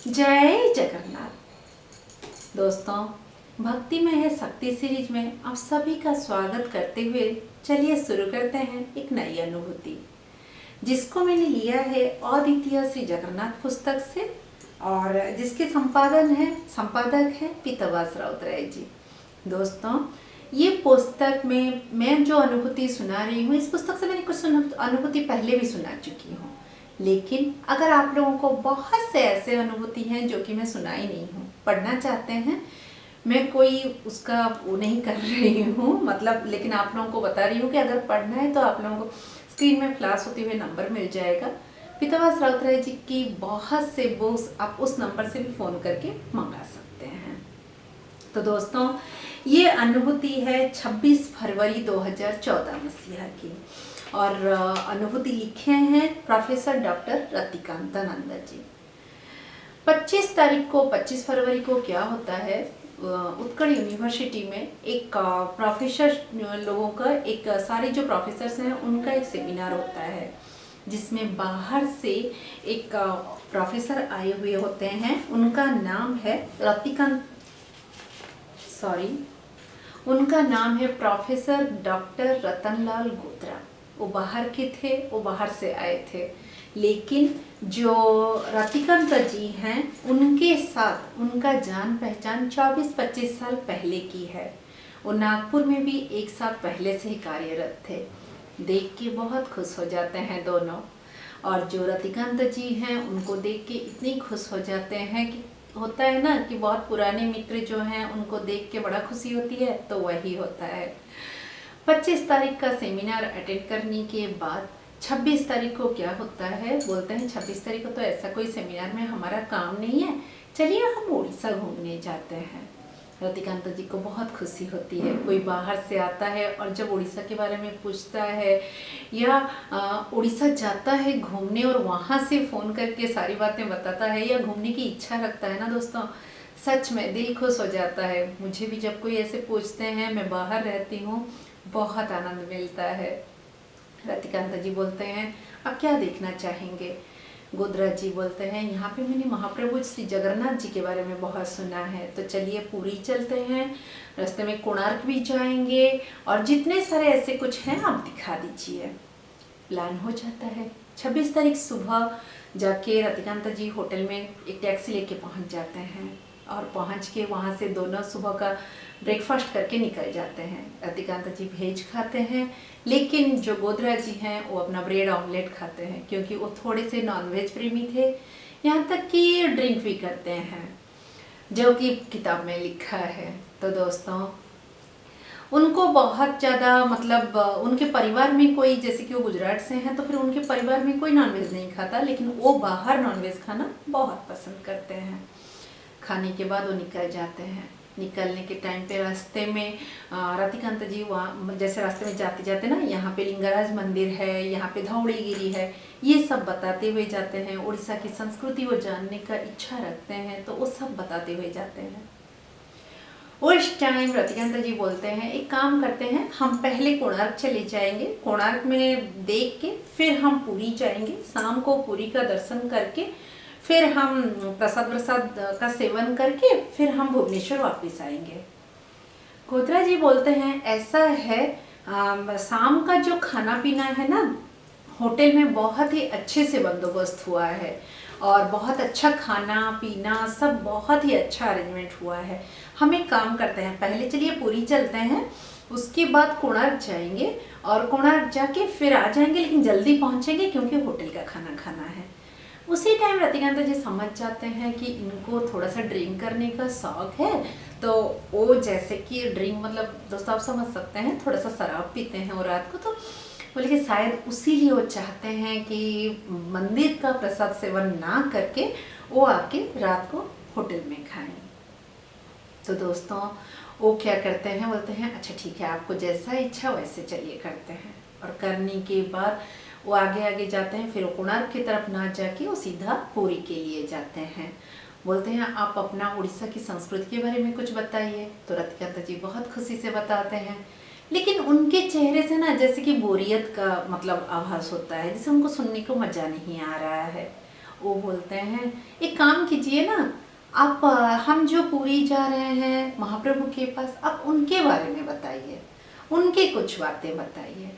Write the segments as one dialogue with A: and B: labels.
A: जय जगन्नाथ। दोस्तों, भक्ति में है शक्ति सीरीज में आप सभी का स्वागत करते हुए चलिए शुरू करते हैं एक नई अनुभूति, जिसको मैंने लिया है अद्वितीय श्री जगन्नाथ पुस्तक से और जिसके संपादक हैं पीतावास राउतराय जी। दोस्तों, ये पुस्तक में मैं जो अनुभूति सुना रही हूँ, इस पुस्तक से मैंने कुछ अनुभूति पहले भी सुना चुकी हूँ, लेकिन अगर आप लोगों को बहुत से ऐसे अनुभूति हैं जो कि मैं सुनाई नहीं हूँ, पढ़ना चाहते हैं, मैं कोई उसका वो नहीं कर रही हूँ मतलब, लेकिन आप लोगों को बता रही हूँ कि अगर पढ़ना है तो आप लोगों को स्क्रीन में फ्लैश होते हुए नंबर मिल जाएगा। पीतावास राउतराय जी की बहुत से बुक्स आप उस नंबर से भी फ़ोन करके मंगा सकते हैं। तो दोस्तों, ये अनुभूति है 26 फरवरी 2014 मसीहा की और अनुभूति लिखे हैं प्रोफेसर डॉक्टर रतिकांतानंद जी। 25 फरवरी को क्या होता है, उत्कल यूनिवर्सिटी में एक प्रोफेसर लोगों का एक सारे जो प्रोफेसर्स हैं उनका एक सेमिनार होता है, जिसमें बाहर से एक प्रोफेसर आए हुए होते हैं। उनका नाम है प्रोफेसर डॉक्टर रतनलाल गोत्रा। वो बाहर के थे, वो बाहर से आए थे, लेकिन जो रतिकांत जी हैं उनके साथ उनका जान पहचान 24-25 साल पहले की है। वो नागपुर में भी एक साथ पहले से ही कार्यरत थे। देख के बहुत खुश हो जाते हैं दोनों, और जो रतिकांत जी हैं उनको देख के इतनी खुश हो जाते हैं कि होता है ना कि बहुत पुराने मित्र जो हैं उनको देख के बड़ा खुशी होती है, तो वही होता है। 25 तारीख का सेमिनार अटेंड करने के बाद 26 तारीख को क्या होता है, बोलते हैं 26 तारीख को तो ऐसा कोई सेमिनार में हमारा काम नहीं है, चलिए हम उड़ीसा घूमने जाते हैं। रतिकांत जी को बहुत खुशी होती है, कोई बाहर से आता है और जब उड़ीसा के बारे में पूछता है या उड़ीसा जाता है घूमने और वहाँ से फ़ोन करके सारी बातें बताता है या घूमने की इच्छा रखता है ना दोस्तों, सच में दिल खुश हो जाता है। मुझे भी जब कोई ऐसे पूछते हैं, मैं बाहर रहती हूँ, बहुत आनंद मिलता है। रतिकांत जी बोलते हैं आप क्या देखना चाहेंगे। गोत्रा जी बोलते हैं यहाँ पे मैंने महाप्रभु श्री जगन्नाथ जी के बारे में बहुत सुना है, तो चलिए पुरी चलते हैं, रास्ते में कोणार्क भी जाएंगे और जितने सारे ऐसे कुछ हैं आप दिखा दीजिए। प्लान हो जाता है। 26 तारीख सुबह जाके रतिकांत जी होटल में एक टैक्सी लेके पहुँच जाते हैं और पहुँच के वहाँ से दोनों सुबह का ब्रेकफास्ट करके निकल जाते हैं। रतिकांत जी वेज खाते हैं, लेकिन जो गोत्रा जी हैं वो अपना ब्रेड ऑमलेट खाते हैं, क्योंकि वो थोड़े से नॉनवेज प्रेमी थे, यहाँ तक कि ड्रिंक भी करते हैं, जो कि किताब में लिखा है। तो दोस्तों, उनको बहुत ज़्यादा मतलब उनके परिवार में कोई, जैसे कि वो गुजरात से हैं तो फिर उनके परिवार में कोई नॉनवेज नहीं खाता, लेकिन वो बाहर नॉनवेज खाना बहुत पसंद करते हैं। खाने के बाद वो निकल जाते हैं। निकलने के टाइम पे रास्ते में रतिकांत जी वहाँ, जैसे रास्ते में जाते जाते ना, यहाँ पे लिंगराज मंदिर है, यहाँ पे धौड़ीगिरी है, ये सब बताते हुए जाते हैं। उड़ीसा की संस्कृति वो जानने का इच्छा रखते हैं, तो वो सब बताते हुए जाते हैं। उस टाइम रतिकांत जी बोलते हैं एक काम करते हैं, हम पहले कोणार्क चले जाएंगे, कोणार्क में देख के फिर हम पुरी जाएंगे, शाम को पुरी का दर्शन करके फिर हम प्रसाद का सेवन करके फिर हम भुवनेश्वर वापस आएंगे। गोत्रा जी बोलते हैं ऐसा है, शाम का जो खाना पीना है ना, होटल में बहुत ही अच्छे से बंदोबस्त हुआ है और बहुत अच्छा खाना पीना सब बहुत ही अच्छा अरेंजमेंट हुआ है। हम एक काम करते हैं, पहले चलिए पुरी चलते हैं, उसके बाद कोणार्क जाएंगे और कोणार्क जाके फिर आ जाएंगे, लेकिन जल्दी पहुंचेंगे क्योंकि होटल का खाना खाना है। उसी टाइम रतिकांत जी समझ जाते हैं कि इनको थोड़ा सा ड्रिंक करने का शौक है, तो वो जैसे कि ड्रिंक मतलब दोस्तों आप समझ सकते हैं, थोड़ा सा शराब पीते हैं और रात को, तो बोले कि शायद उसीलिए वो चाहते हैं कि मंदिर का प्रसाद सेवन ना करके वो आके रात को होटल में खाएं। तो दोस्तों, वो क्या करते हैं, बोलते हैं अच्छा ठीक है, आपको जैसा इच्छा वैसे चलिए करते हैं। और करने के बाद वो आगे आगे जाते हैं, फिर कोणार्क की तरफ ना जाके वो सीधा पुरी के लिए जाते हैं। बोलते हैं आप अपना उड़ीसा की संस्कृति के बारे में कुछ बताइए। तो रतिकांत जी बहुत खुशी से बताते हैं, लेकिन उनके चेहरे से ना जैसे कि बोरियत का मतलब आभास होता है, जैसे उनको सुनने को मजा नहीं आ रहा है। वो बोलते हैं एक काम कीजिए ना, आप हम जो पुरी जा रहे हैं महाप्रभु के पास, आप उनके बारे में बताइए, उनके कुछ बातें बताइए।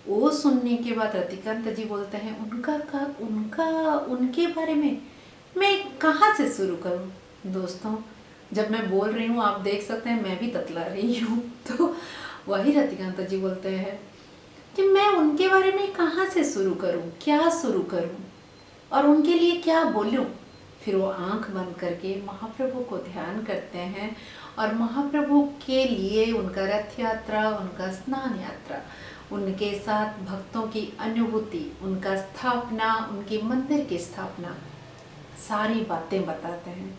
A: वो सुनने के बाद रतिकांत जी बोलते हैं उनके बारे में मैं कहाँ से शुरू करूँ। दोस्तों जब मैं बोल रही हूँ आप देख सकते हैं मैं भी ततला रही हूँ। तो वही रतिकांत जी बोलते हैं कि मैं उनके बारे में कहाँ से शुरू करूँ, क्या शुरू करूँ और उनके लिए क्या बोलूँ। फिर वो आंख बंद करके महाप्रभु को ध्यान करते हैं और महाप्रभु के लिए उनका रथ यात्रा, उनका स्नान यात्रा, उनके साथ भक्तों की अनुभूति, उनका स्थापना, उनके मंदिर की स्थापना, सारी बातें बताते हैं।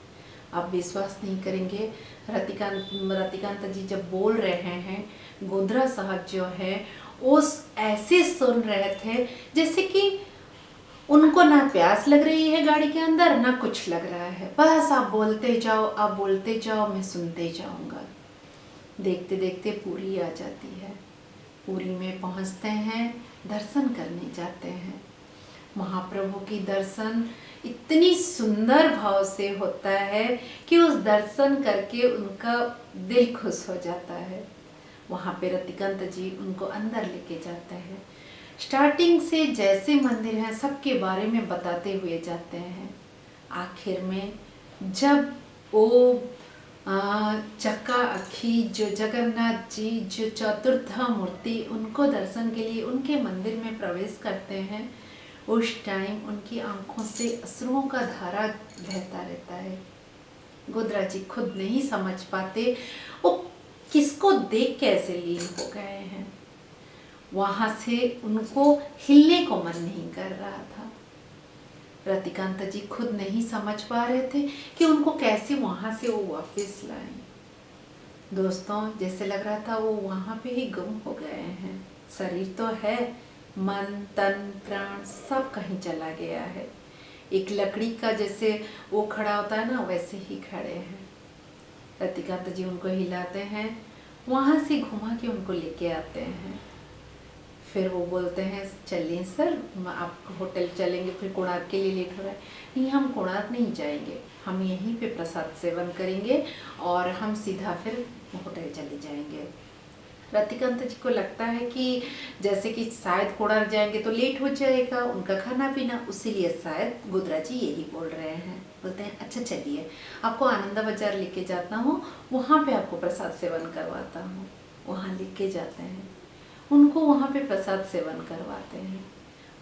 A: आप विश्वास नहीं करेंगे, रतिकांत जी जब बोल रहे हैं, गोधरा साहब जो है वो ऐसे सुन रहे थे जैसे कि उनको ना प्यास लग रही है गाड़ी के अंदर, ना कुछ लग रहा है, बस आप बोलते जाओ, आप बोलते जाओ, मैं सुनते जाऊंगा। देखते देखते पूरी आ जाती है, पूरी में पहुंचते हैं, दर्शन करने जाते हैं। महाप्रभु की दर्शन इतनी सुंदर भाव से होता है कि उस दर्शन करके उनका दिल खुश हो जाता है। वहाँ पे रतिकांत जी उनको अंदर लेके जाते हैं। स्टार्टिंग से जैसे मंदिर है सबके बारे में बताते हुए जाते हैं। आखिर में जब वो चक्का अखी जो जगन्नाथ जी जो चतुर्था मूर्ति, उनको दर्शन के लिए उनके मंदिर में प्रवेश करते हैं, उस टाइम उनकी आंखों से अश्रुओं का धारा बहता रहता है। गोधरा जी खुद नहीं समझ पाते वो किसको देख कैसे लीन हो गए हैं। वहां से उनको हिलने को मन नहीं कर रहा था। रतिकांत जी खुद नहीं समझ पा रहे थे कि उनको कैसे वहां से वो वापस लाएं। दोस्तों जैसे लग रहा था वो वहां पे ही गुम हो गए हैं। शरीर तो है, मन तन प्राण सब कहीं चला गया है। एक लकड़ी का जैसे वो खड़ा होता है ना, वैसे ही खड़े हैं। रतिकांत जी उनको हिलाते हैं, वहां से घुमा के उनको लेके आते हैं। फिर वो बोलते हैं चलिए सर, आप होटल चलेंगे, फिर कोणार्क के लिए लेट हो रहा है। नहीं, हम कोणार्क नहीं जाएंगे, हम यहीं पे प्रसाद सेवन करेंगे और हम सीधा फिर होटल चले जाएंगे। रतिकांत जी को लगता है कि जैसे कि शायद कोणार्क जाएंगे तो लेट हो जाएगा उनका खाना पीना, इसीलिए शायद गोधरा जी यही बोल रहे हैं। बोलते हैं अच्छा चलिए, आपको आनंद बाजार लेके जाता हूँ, वहाँ पे आपको प्रसाद सेवन करवाता हूँ। वहाँ लेके जाते हैं, उनको वहाँ पे प्रसाद सेवन करवाते हैं।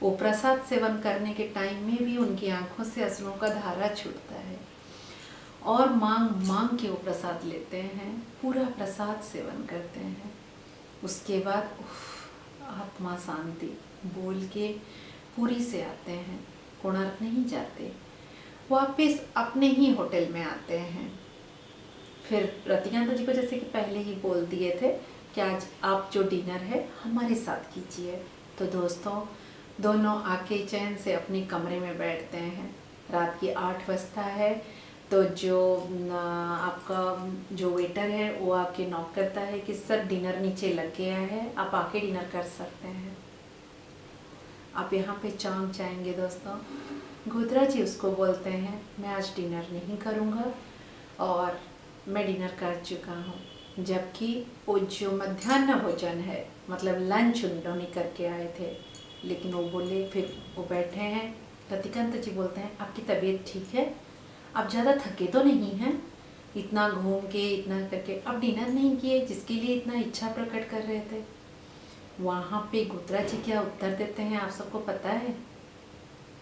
A: वो प्रसाद सेवन करने के टाइम में भी उनकी आंखों से अश्रुओं का धारा छूटता है और मांग मांग के वो प्रसाद लेते हैं, पूरा प्रसाद सेवन करते हैं। उसके बाद आत्मा शांति बोल के पूरी से आते हैं, कोणार्क नहीं जाते, वापस अपने ही होटल में आते हैं। फिर रतिकांत जी को जैसे कि पहले ही बोल दिए थे कि आज आप जो डिनर है हमारे साथ कीजिए। तो दोस्तों दोनों आके चैन से अपने कमरे में बैठते हैं। रात की 8 बजता है तो जो आपका जो वेटर है वो आके नॉक करता है कि सर डिनर नीचे लग गया है, आप आके डिनर कर सकते हैं। आप यहाँ पे चौंक जाएंगे दोस्तों। गोधरा जी उसको बोलते हैं मैं आज डिनर नहीं करूँगा और मैं डिनर कर चुका हूँ। जबकि वो जो मध्याह्न भोजन है मतलब लंच उन्होंने करके आए थे, लेकिन वो बोले, फिर वो बैठे हैं। रतिकांत जी बोलते हैं आपकी तबीयत ठीक है, आप ज़्यादा थके तो नहीं हैं, इतना घूम के इतना करके अब डिनर नहीं किए जिसके लिए इतना इच्छा प्रकट कर रहे थे। वहाँ पे गोधरा जी क्या उत्तर देते हैं आप सबको पता है?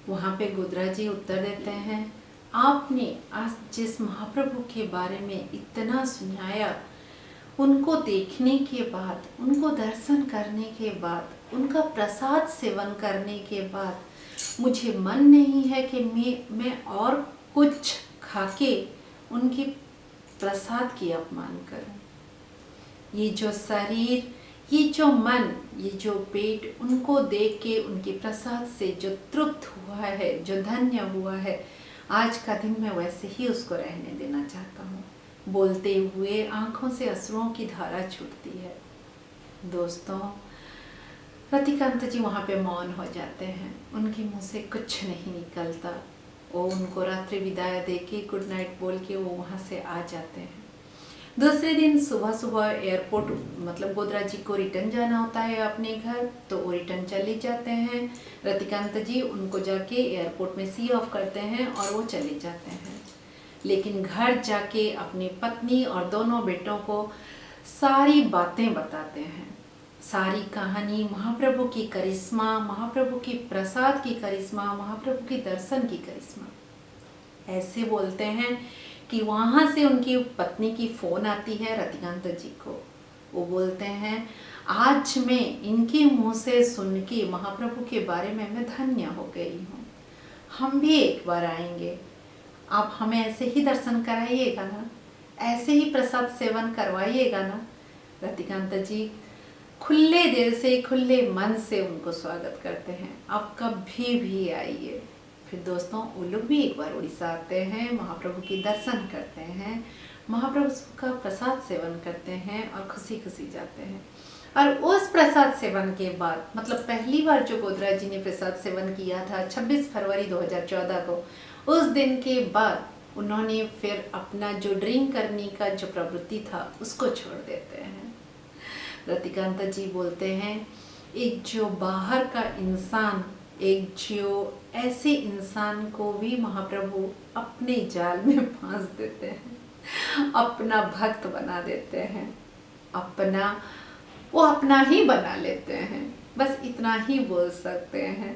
A: वहाँ पे गोधरा जी उत्तर देते हैं आपने आज जिस महाप्रभु के बारे में इतना सुनाया, उनको देखने के बाद, उनको दर्शन करने के बाद, उनका प्रसाद सेवन करने के बाद मुझे मन नहीं है कि मैं और कुछ खाके उनके प्रसाद की अपमान करूं। ये जो शरीर, ये जो मन, ये जो पेट, उनको देख के उनके प्रसाद से जो तृप्त हुआ है, जो धन्य हुआ है, आज का दिन मैं वैसे ही उसको रहने देना चाहता हूँ। बोलते हुए आंखों से अश्रुओं की धारा छूटती है। दोस्तों रतिकांत जी वहाँ पे मौन हो जाते हैं, उनके मुंह से कुछ नहीं निकलता। वो उनको रात्रि विदाई दे के गुड नाइट बोल के वो वहाँ से आ जाते हैं। दूसरे दिन सुबह सुबह एयरपोर्ट मतलब गोत्रा जी को रिटर्न जाना होता है अपने घर, तो वो रिटर्न चले जाते हैं। रतिकांत जी उनको जाके एयरपोर्ट में सी ऑफ करते हैं और वो चले जाते हैं। लेकिन घर जाके अपनी पत्नी और दोनों बेटों को सारी बातें बताते हैं, सारी कहानी, महाप्रभु की करिश्मा, महाप्रभु की प्रसाद की करिश्मा, महाप्रभु की दर्शन की करिश्मा। ऐसे बोलते हैं कि वहाँ से उनकी पत्नी की फ़ोन आती है रतिकांत जी को। वो बोलते हैं आज मैं इनके मुंह से सुन के महाप्रभु के बारे में मैं धन्य हो गई हूँ, हम भी एक बार आएंगे, आप हमें ऐसे ही दर्शन कराइएगा ना, ऐसे ही प्रसाद सेवन करवाइएगा ना। रतिकांत जी खुले दिल से खुले मन से उनको स्वागत करते हैं, आप कभी भी आइए। फिर दोस्तों वो लोग भी एक बार उड़ीसा आते हैं, महाप्रभु की दर्शन करते हैं, महाप्रभु का प्रसाद सेवन करते हैं और खुशी खुशी जाते हैं। और उस प्रसाद सेवन के बाद मतलब पहली बार जो गोत्रा जी ने प्रसाद सेवन किया था 26 फरवरी 2014 को, उस दिन के बाद उन्होंने फिर अपना जो ड्रिंक करने का जो प्रवृत्ति था उसको छोड़ देते हैं। रतिकांत जी बोलते हैं एक जो बाहर का इंसान, एक जो ऐसे इंसान को भी महाप्रभु अपने जाल में फांस देते हैं, अपना भक्त बना देते हैं, वो अपना ही बना लेते हैं। बस इतना ही बोल सकते हैं।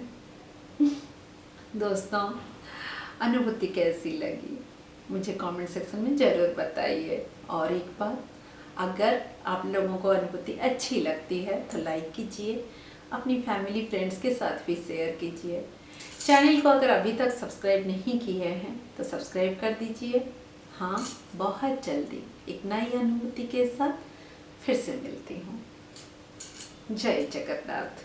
A: दोस्तों अनुभूति कैसी लगी मुझे कमेंट सेक्शन में ज़रूर बताइए। और एक बार अगर आप लोगों को अनुभूति अच्छी लगती है तो लाइक कीजिए, अपनी फैमिली फ्रेंड्स के साथ भी शेयर कीजिए। चैनल को अगर अभी तक सब्सक्राइब नहीं किए हैं तो सब्सक्राइब कर दीजिए। हाँ, बहुत जल्दी एक नई अनुभूति के साथ फिर से मिलती हूँ। जय जगन्नाथ।